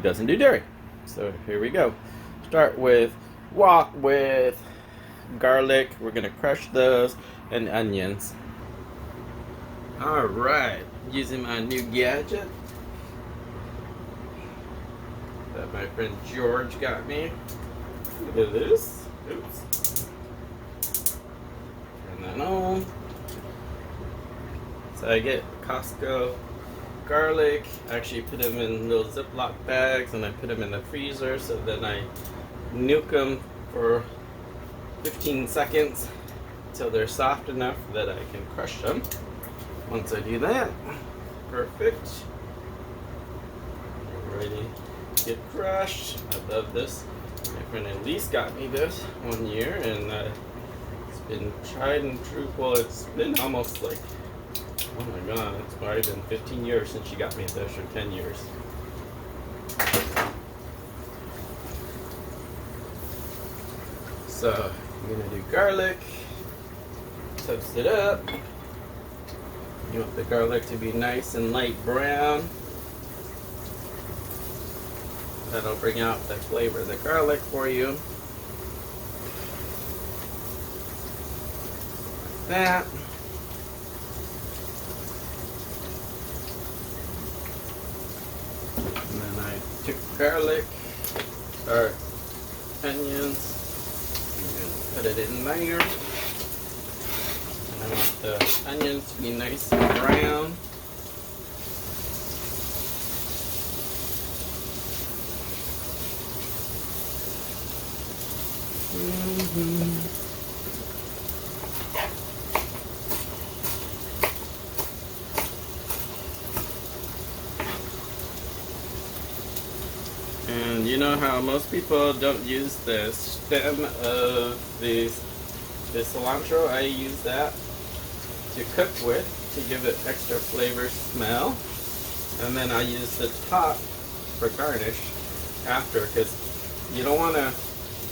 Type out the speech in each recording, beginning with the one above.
doesn't do dairy. So here we go. Start with wok with garlic. We're gonna crush those and onions. All right, using my new gadget that my friend George got me. Look at this. Oops. Turn that on. So I get Costco garlic. I actually put them in little Ziploc bags and I put them in the freezer, so then I nuke them for 15 seconds until they're soft enough that I can crush them. Once I do that, perfect. Ready to get crushed. I love this. My friend Elise got me this one year, and it's been tried and true. Well, it's been almost like, oh my god, it's probably been 15 years since she got me this, or 10 years. So I'm gonna do garlic, toast it up. You want the garlic to be nice and light brown. That'll bring out the flavor of the garlic for you. Like that. And then I took garlic, or onions, and put it in there. I want the onions to be nice and brown. And you know how most people don't use the stem of the cilantro? I use that to cook with to give it extra flavor, smell, and then I use the top for garnish after, because you don't want to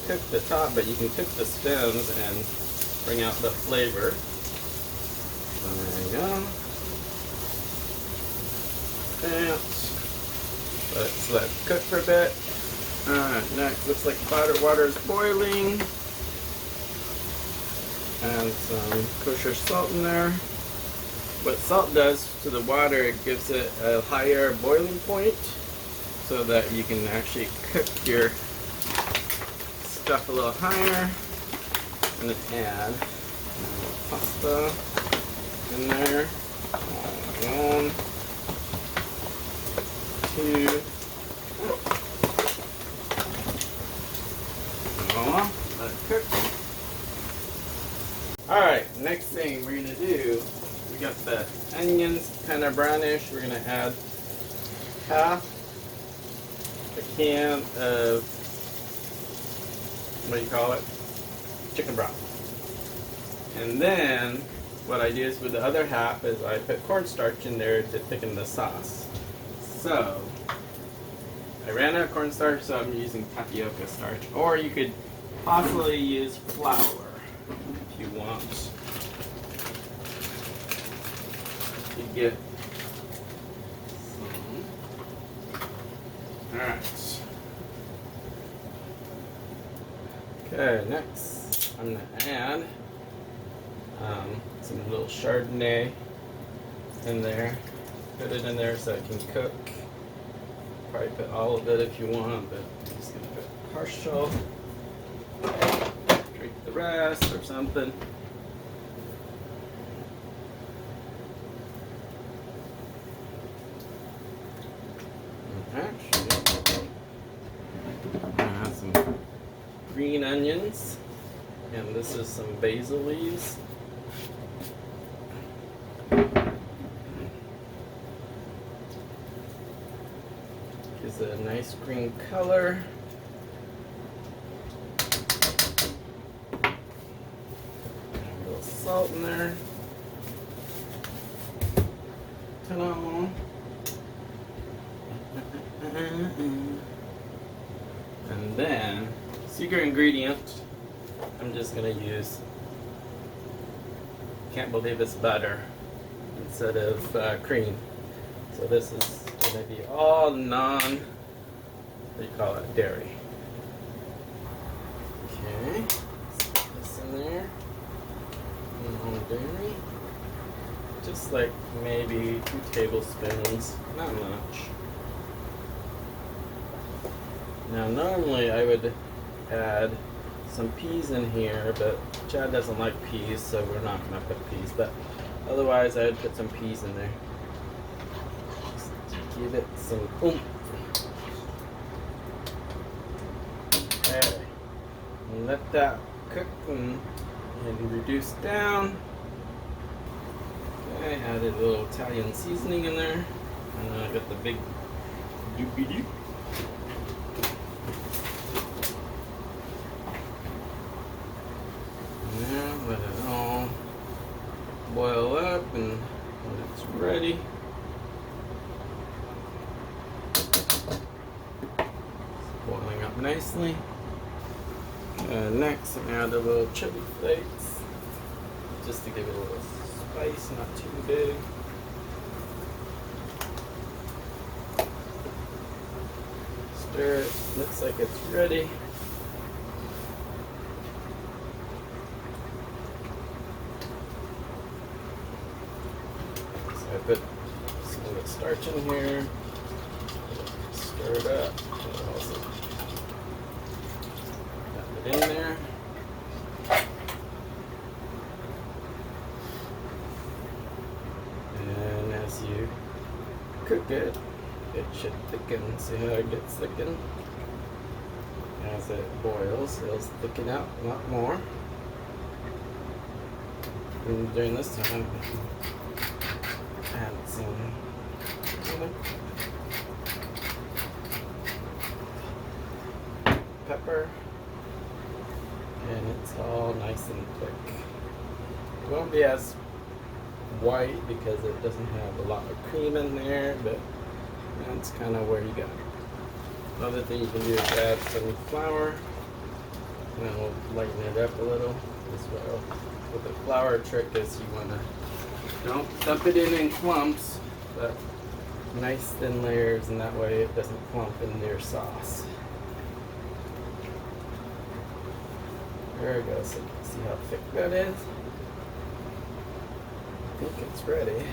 cook the top, but you can cook the stems and bring out the flavor. So there you go. That. Let's let it cook for a bit. Alright, next looks like water is boiling. And some kosher salt in there. What salt does to the water, it gives it a higher boiling point so that you can actually cook your stuff a little higher. And then add pasta in there. 1, 2. Let it cook. Alright, next thing we're going to do, we got the onions kind of brownish. We're going to add half a can of, what do you call it? Chicken broth. And then what I do is with the other half is I put cornstarch in there to thicken the sauce. So I ran out of cornstarch, so I'm using tapioca starch. Or you could possibly use flour if you want to get some. Alright. Okay, next I'm going to add some little chardonnay in there. Put it in there so it can cook. Probably put all of it if you want, but I'm just going to put partial. Drink the rest or something. Actually, I have some green onions, and this is some basil leaves. Gives it a nice green color. A little salt in there. Ta-da! And then, secret ingredient, I'm just going to use, can't believe it's butter instead of cream. So this is going to be all non-fat They call it dairy. Okay, put this in there. And dairy. Just like maybe 2 tablespoons, not much. Now normally I would add some peas in here, but Chad doesn't like peas, so we're not going to put peas. But otherwise I would put some peas in there. Just to give it some oomph. Okay. And let that cook and reduce down. Okay, added a little Italian seasoning in there. And then I got the big doobie-doo. Now let it all boil up, and when it's ready, it's boiling up nicely. Next, I'm add a little chili flakes, just to give it a little spice, not too big. Stir it. Looks like it's ready. So I put some of the starch in here. Stir it up. Also put it in there. And as you cook it, it should thicken. See how it gets thickened? As it boils, it'll thicken out a lot more. And during this time, add some pepper, and it's all nice and thick. It won't be as white because it doesn't have a lot of cream in there, but that's kind of where you go. Another thing you can do is add some flour, and then we'll lighten it up a little as well. But the flour trick is you want to don't dump it in clumps, but nice thin layers, and that way it doesn't clump into your sauce. There it goes. So you can see how thick that is. I think it's ready.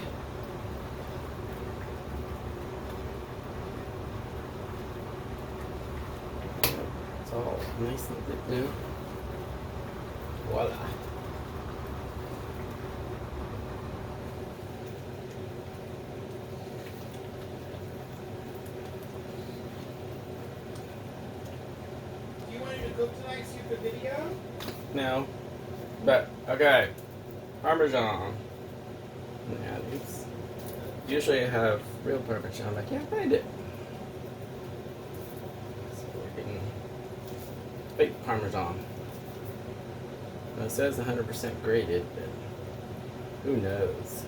It's all nice and thick now. Voila. Do you want me to cook tonight, stupid video? No. But, okay. Parmesan. Yeah, it's, usually I have real Parmesan, I can't find it. So we're getting fake Parmesan. Well, it says 100% grated, but who knows?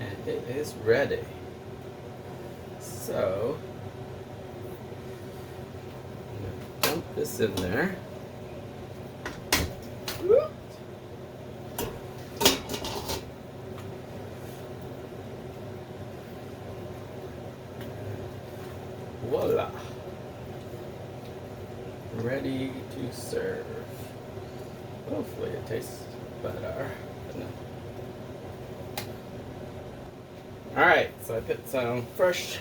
And it is ready. So, I'm gonna dump this in there. Whoop. Voila. Ready to serve. Hopefully it tastes better. Alright, so I put some fresh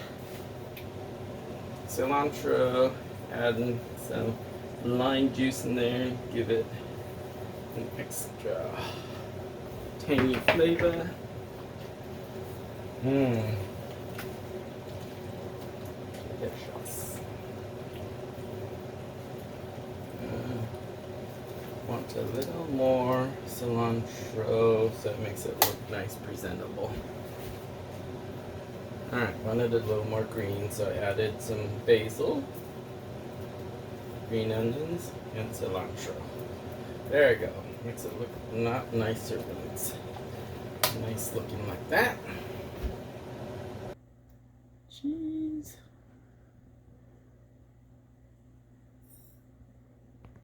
cilantro, adding some lime juice in there, give it an extra tangy flavor. Delicious. Want a little more cilantro so it makes it look nice, presentable. Alright, wanted a little more green, so I added some basil, green onions, and cilantro. There we go. Makes it look not nicer when it's nice looking like that.